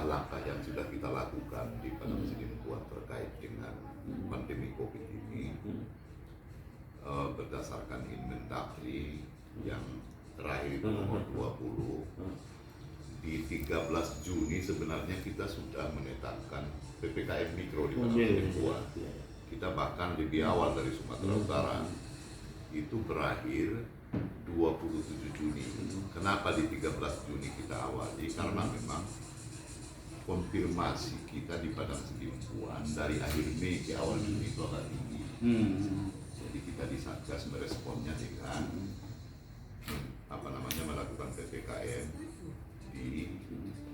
langkah-langkah yang sudah kita lakukan di Padang Sidempuan terkait dengan pandemi COVID ini berdasarkan Inmendagri yang terakhir itu nomor 20 di 13 Juni sebenarnya kita sudah menetapkan PPKM Mikro di Padang Sidempuan. Kita bahkan lebih awal dari Sumatera Utara. Itu berakhir 27 Juni. Kenapa di 13 Juni kita awali? Karena memang konfirmasi kita di Padang Sidempuan dari akhir Mei ke awal Juni itu agak tinggi. Jadi kita di Satgas meresponnya dengan melakukan PPKM di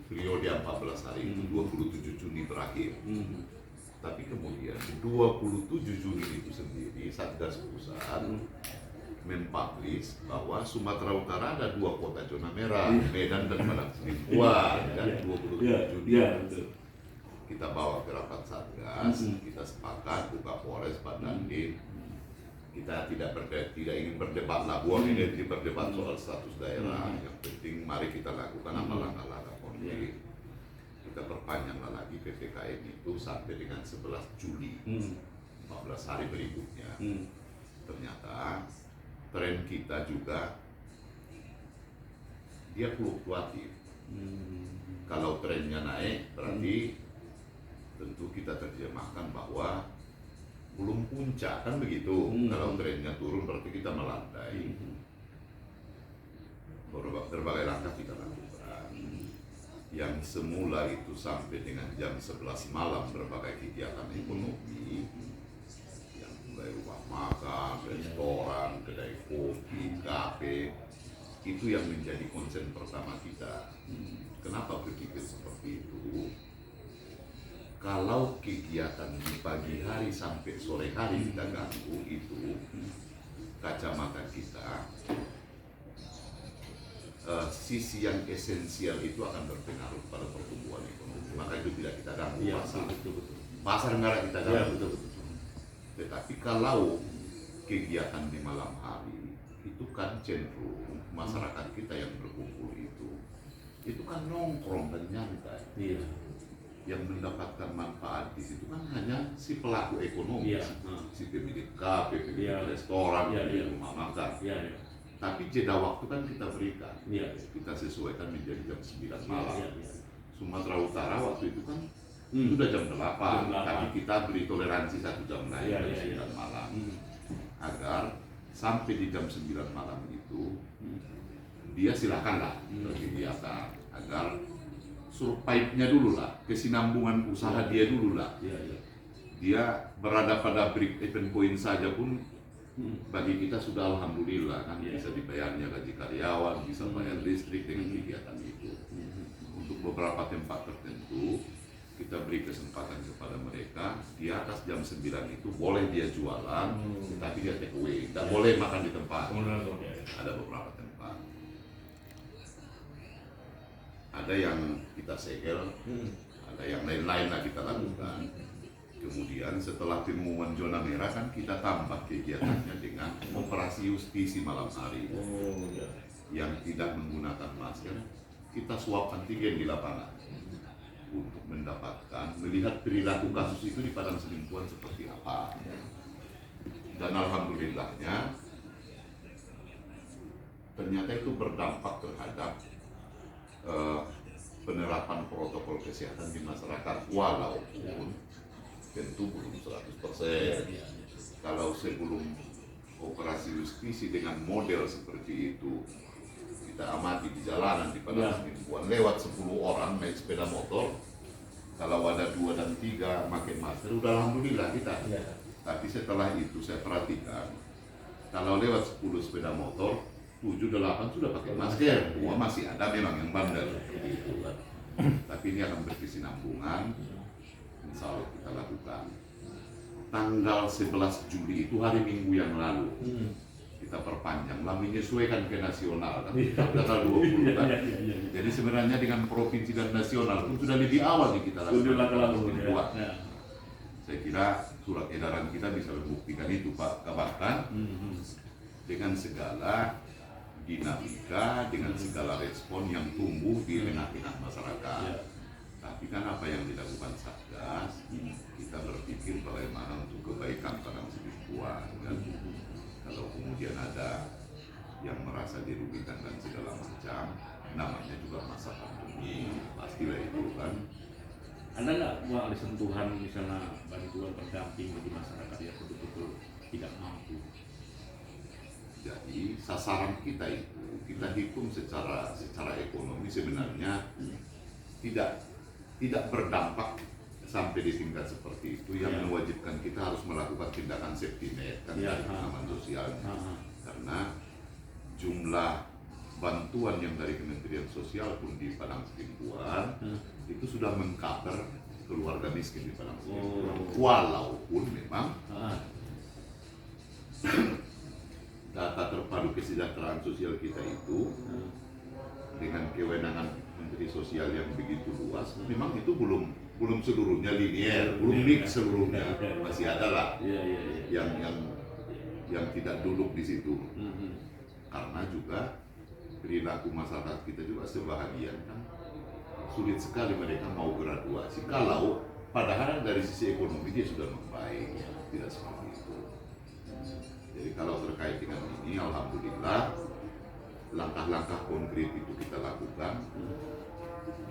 periode 14 hari itu 27 Juni berakhir. Tapi kemudian 27 Juni itu sendiri Satgas Pusat mempublish bahwa Sumatera Utara ada 2 kota zona merah, Medan dan Padang Sidempuan, dan 27 Juni kita bawa ke rapat Satgas, kita sepakat buka Polres Pak Dandim, kita tidak ingin berdebat lah, buang energi berdebat soal status daerah, yang penting mari kita lakukan apa langkah-langkah konkret. Kita perpanjanglah lagi PPKM itu sampai dengan 11 Juli, 14 hari berikutnya. Ternyata tren kita juga dia fluktuatif. Kalau trennya naik berarti tentu kita terjemahkan bahwa belum puncak, kan begitu. Kalau trennya turun berarti kita melandai. Berbagai langkah kita lakukan. Yang semula itu sampai dengan jam 11 malam berbagai kegiatan ekonomi, yang mulai rumah makan, restoran, kedai kopi, kafe, itu yang menjadi konsen pertama kita. Kenapa berpikir seperti itu? Kalau kegiatan di pagi hari sampai sore hari kita ganggu, itu kacamata kita sisi yang esensial itu akan berpengaruh pada pertumbuhan ekonomi. Maka itu tidak kita ganggu pasar. Pasar enggak kita ganggu. Tetapi kalau kegiatan di malam hari itu kan cenderung masyarakat kita yang berkumpul itu kan nongkrong dan nyantai. Yang mendapatkan manfaat di situ kan hanya si pelaku ekonomi, si pemilik kafe, pemilik restoran, pemilik rumah makan. Tapi jeda waktu kan kita berikan, kita sesuaikan menjadi jam 9 malam. Sumatera Utara waktu itu kan sudah jam 8, tapi kita beri toleransi 1 jam lain, jam 9 malam. Agar sampai di jam 9 malam itu, dia silakanlah berkegiatan, agar survive-nya dulu lah, kesinambungan usaha dia dulu lah. Dia berada pada break even point saja pun bagi kita sudah alhamdulillah kan, bisa dibayarnya gaji karyawan, bisa bayar listrik dengan kegiatan itu. Untuk beberapa tempat tertentu kita beri kesempatan kepada mereka di atas jam 9 itu boleh dia jualan, tapi dia take away, tidak boleh makan di tempat. Ada beberapa tempat, ada yang kita segel, ada yang lain-lain lah kita lakukan. Kemudian setelah pengumuman zona merah kan kita tambah kegiatannya dengan operasi justisi malam hari. Yang tidak menggunakan masker, kita swab antigen di lapangan untuk melihat perilaku kasus itu di Padang Sidempuan seperti apa. Dan alhamdulillahnya ternyata itu berdampak terhadap penerapan protokol kesehatan di masyarakat, walaupun tentu belum 100%. Kalau sebelum operasi justisi dengan model seperti itu kita amati di jalanan di Padang Sidempuan, lewat 10 orang naik sepeda motor, kalau ada 2 dan 3 pakai masker, udah alhamdulillah kita. Tapi setelah itu saya perhatikan, kalau lewat 10 sepeda motor, 7-8 sudah pakai masker. Masih ada memang yang bandel seperti itu. Tapi ini akan berkesinambungan. Insya Allah kita lakukan. Tanggal 11 Juli itu hari Minggu yang lalu kita perpanjang lah, menyesuaikan ke nasional kan, tanggal 20 kan. Jadi sebenarnya dengan provinsi dan nasional pun sudah lebih awal nih kita lakukan. Saya kira surat edaran kita bisa membuktikan itu Pak. Bahkan dengan segala dinamika, dengan segala respon yang tumbuh di tengah-tengah masyarakat. Tapi kan apa yang dilakukan Satgas, kita berpikir bagaimana untuk kebaikan Padang Sidimpuan kan. Kalau kemudian ada yang merasa dirugikan dan segala macam, namanya juga masa pandemi, pastilah itu kan. Ada nggak ada sentuhan misalnya bantuan pendamping bagi masyarakat yang betul-betul tidak mampu? Jadi sasaran kita itu kita hitung secara ekonomi sebenarnya tidak berdampak sampai di tingkat seperti itu yang mewajibkan kita harus melakukan tindakan safety net kan dari pengaman sosial. Karena jumlah bantuan yang dari Kementerian Sosial pun di Padang Sidimpuan itu sudah mengcover keluarga miskin di Padang Sidimpuan. Walaupun memang data terpadu kesejahteraan sosial kita itu dengan kewenangan Menteri Sosial yang begitu luas, memang itu belum seluruhnya linear, belum mix seluruhnya, masih ada lah yang tidak duduk di situ. Karena juga perilaku masyarakat kita juga sebahagian kan sulit sekali mereka mau graduasi kalau padahal dari sisi ekonomi dia sudah membaik, tidak seperti itu. Jadi kalau terkait dengan ini, alhamdulillah langkah-langkah konkret itu kita lakukan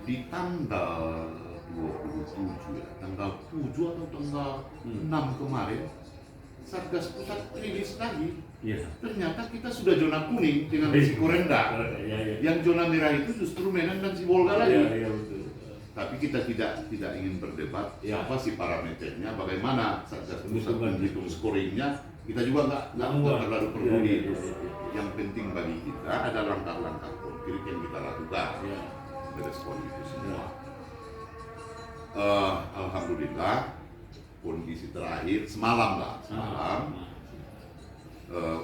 di tanggal 27 ya, tanggal 7 atau tanggal 6 kemarin Satgas Pusat rilis lagi. Ternyata kita sudah zona kuning dengan risiko rendah. Yang zona merah itu justru Medan dan Sibolga lagi. Tapi kita tidak ingin berdebat apa sih parameternya, bagaimana Satgas Pusat menghitung scoringnya. Kita juga nggak terlalu peduli itu. Yang penting bagi kita ada langkah-langkah konkret yang kita lakukan merespon itu semua. Alhamdulillah kondisi terakhir semalam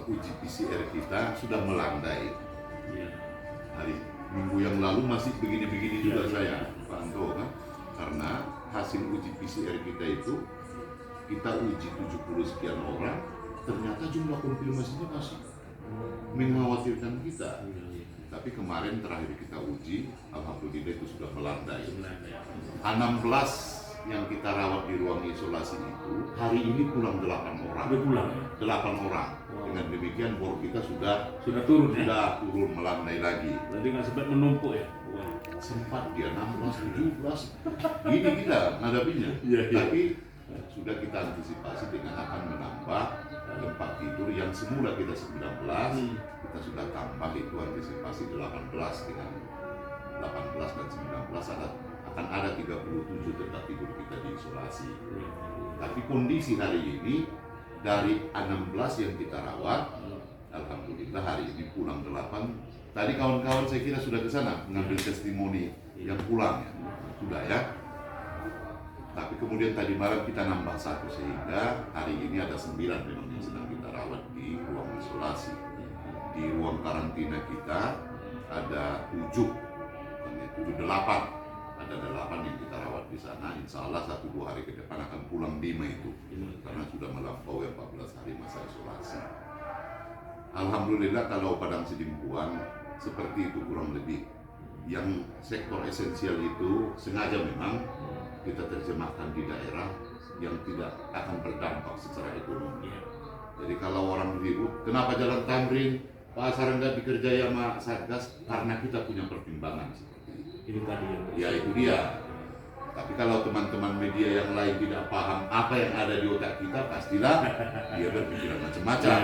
uji PCR kita sudah melandai. Hari minggu yang lalu masih begini-begini juga saya Pak Anto kan, karena hasil uji PCR kita itu kita uji 70 sekian orang, ternyata jumlah konfirmasinya masih mengkhawatirkan kita. Tapi kemarin terakhir kita uji, alhamdulillah itu sudah melandai. 16 yang kita rawat di ruang isolasi itu hari ini pulang 8 orang. 8 orang. Dengan demikian bor kita sudah turun melandai lagi. Jadi nggak sempat menumpuk ya? Sempat dia 16, 17. Ini kita menghadapinya. Tapi sudah kita antisipasi dengan akan menambah tempat tidur yang semula kita 19, kita sudah tambah itu antisipasi 18 dengan 18 dan 19 akan ada 37 tempat tidur kita di isolasi. Tapi kondisi hari ini dari 16 yang kita rawat, alhamdulillah hari ini pulang 8. Tadi kawan-kawan saya kira sudah ke sana mengambil testimoni yang pulang ya. Sudah ya. Tapi kemudian tadi malam kita nambah 1 sehingga hari ini ada 9 memang yang sedang kita rawat di ruang isolasi. Di ruang karantina kita ada 8. Ada 8 yang kita rawat di sana. Insya Allah 1-2 hari ke depan akan pulang 5 itu karena sudah melampaui 14 hari masa isolasi. Alhamdulillah kalau Padang Sidimpuan seperti itu kurang lebih. Yang sektor esensial itu sengaja memang kita terjemahkan di daerah yang tidak akan berdampak secara ekonomi. Jadi kalau orang ribut, kenapa Jalan Tamrin, pasar enggak dikerjai sama Satgas? Karena kita punya pertimbangan seperti itu. Itu tadi ya itu dia. Tapi kalau teman-teman media yang lain tidak paham apa yang ada di otak kita, pastilah dia berpikiran macam-macam.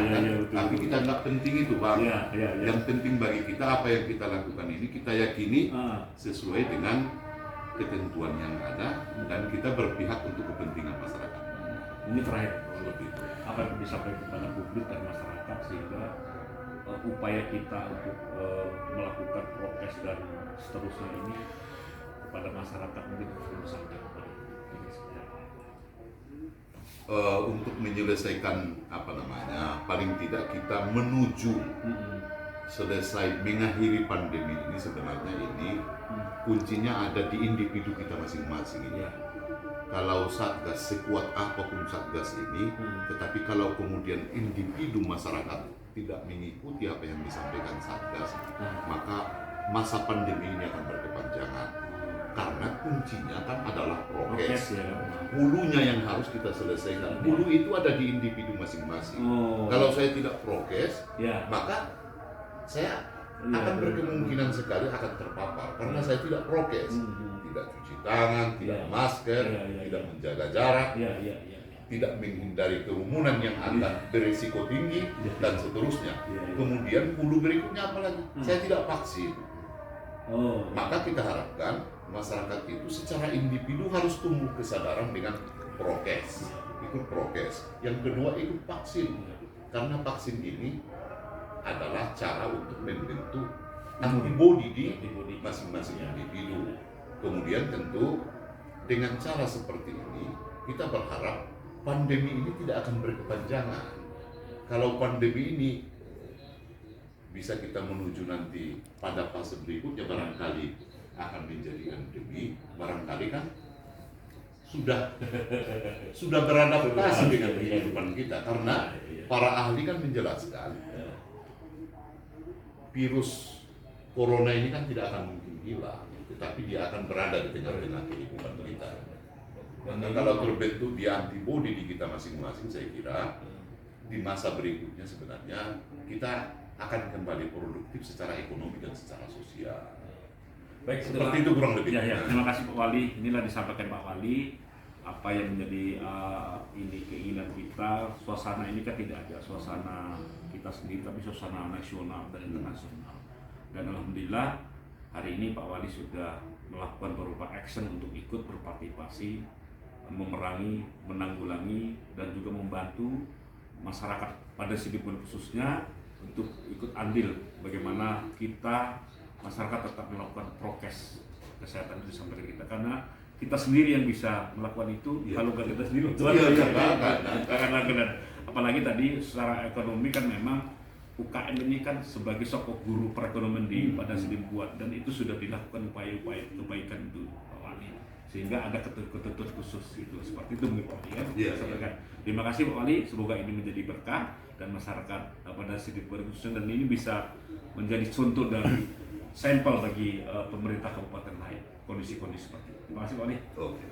Tapi kita nggak penting itu Bang. Yang penting bagi kita apa yang kita lakukan ini kita yakini sesuai dengan ketentuan yang ada dan kita berpihak untuk kepentingan masyarakat. Ini terakhir seperti itu. Apa yang disampaikan kepada publik dan masyarakat sehingga upaya kita untuk melakukan prokes dan seterusnya ini kepada masyarakat mungkin perlu disampaikan untuk menyelesaikan paling tidak kita menuju selesai mengakhiri pandemi ini. Sebenarnya ini kuncinya ada di individu kita masing-masing ini. Kalau Satgas sekuat apapun Satgas ini, tetapi kalau kemudian individu masyarakat tidak mengikuti apa yang disampaikan Satgas, maka masa pandemi ini akan berkepanjangan. Karena kuncinya kan adalah Prokes prokes. ya. Hulunya yang harus kita selesaikan. Hulu itu ada di individu masing-masing. Oh. Kalau saya tidak prokes, Ya. maka saya Iya, akan iya. berkemungkinan sekali akan terpapar karena saya tidak prokes, tidak cuci tangan, tidak Iya. masker, Iya, iya, tidak iya. menjaga jarak, Ya, ya, ya. tidak menghindari kerumunan yang akan berisiko tinggi dan seterusnya. Iya, iya. Kemudian hulu berikutnya apa lagi? Saya tidak vaksin. Oh. Maka kita harapkan masyarakat itu secara individu harus tumbuh kesadaran dengan prokes, ikut prokes. Yang kedua ikut vaksin, karena vaksin ini adalah cara untuk membentuk antibodi di masing-masing individu. Kemudian tentu dengan cara seperti ini kita berharap pandemi ini tidak akan berkepanjangan. Kalau pandemi ini bisa kita menuju nanti pada fase berikutnya barangkali akan menjadi endemi, barangkali kan sudah beradaptasi dengan kehidupan kita, karena para ahli kan menjelaskan virus corona ini kan tidak akan mungkin hilang, tetapi dia akan berada di tengah-tengah kehidupan kita. Maka kalau terbentuk di antibodi di kita masing-masing, saya kira di masa berikutnya sebenarnya kita akan kembali produktif secara ekonomi dan secara sosial. Baik, Seperti itu kurang lebih. Ya, terima kasih Pak Wali. Inilah disampaikan Pak Wali apa yang menjadi ini keinginan kita. Suasana ini kan tidak ada suasana kita sendiri, tapi suasana nasional dan internasional. Dan alhamdulillah hari ini Pak Wali sudah melakukan berupa action untuk ikut berpartisipasi, memerangi, menanggulangi, dan juga membantu masyarakat pada Sidipun khususnya untuk ikut andil bagaimana kita masyarakat tetap melakukan prokes kesehatan itu disampaikan kita, karena kita sendiri yang bisa melakukan itu. Kalau nggak kita sendiri karena apalagi tadi secara ekonomi kan memang UKM ini kan sebagai sokok guru perekonomian di pada Sidim Buat, dan itu sudah dilakukan upaya-upaya kebaikan itu Pak Wali, sehingga ada ketentuan khusus itu seperti itu mungkin Pak Wali ya. Terima kasih Pak Wali, semoga ini menjadi berkah dan masyarakat pada Sidim Buat khususnya, dan ini bisa menjadi contoh dari sampel bagi pemerintah kabupaten lain kondisi-kondisi seperti itu. Terima kasih Pak Wali. Oke.